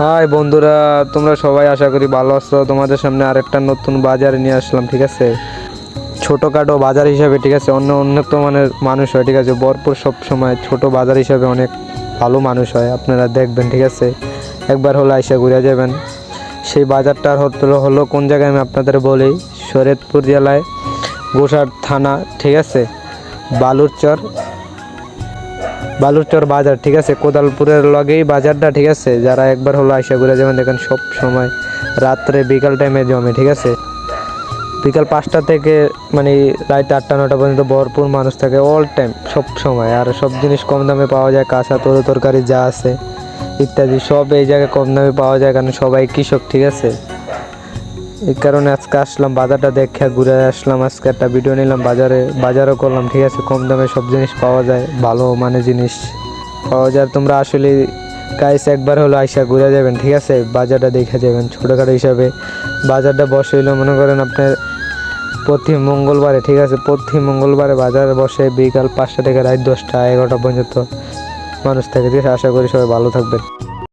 High বন্ধুরা, তোমরা সবাই আশা করি ভালো আছো। তোমাদের সামনে আরেকটা নতুন বাজার নিয়ে আসলাম, ঠিক আছে। ছোটোখাটো বাজার হিসাবে, ঠিক আছে, উন্নত মানের মানুষ হয়, ঠিক আছে। বরপুর সব সময় ছোট বাজার হিসাবে অনেক ভালো মানুষ হয়, আপনারা দেখবেন, ঠিক আছে। একবার হলো আইসা ঘুরে যাবেন। সেই বাজারটার হলো কোন জায়গায় আমি আপনাদের বলি, শরীয়তপুর জেলায় গোসার থানা, ঠিক আছে, বালুরচর বাজার, ঠিক আছে। কোদালপুরের লগেই বাজারটা, ঠিক আছে। যারা একবার হলো আইসা ঘুরে যাবেন, দেখেন সব সময় রাত্রে বিকাল টাইমে জমে, ঠিক আছে। বিকাল 5টা থেকে মানে রাত 8টা-9টা পর্যন্ত ভরপুর মানুষ থাকে, অল টাইম, সব সময়। আর সব জিনিস কম দামে পাওয়া যায়, কাঁচা তরকারি যা আছে ইত্যাদি সব এই জায়গায় কম দামে পাওয়া যায়, কারণ সবাই কৃষক, ঠিক আছে। এই কারণে আজকে আসলাম, বাজারটা দেখে ঘুরে আসলাম। আজকে একটা ভিডিও নিলাম, বাজারও করলাম, ঠিক আছে। কম দামে সব জিনিস পাওয়া যায়, ভালো মানে জিনিস পাওয়া যায়। তোমরা আসলে গাইস একবার হলো আইসা ঘুরে যাবেন, ঠিক আছে। বাজারটা দেখে যাবেন। ছোটোখাটো হিসাবে বাজারটা বসে হইলো মনে করেন আপনার প্রতি মঙ্গলবারে, ঠিক আছে। প্রতি মঙ্গলবারে বাজার বসে বিকাল 5টা থেকে রাত 10টা 11টা পর্যন্ত মানুষ থাকে, ঠিক আছে। আশা করি সবাই ভালো থাকবেন।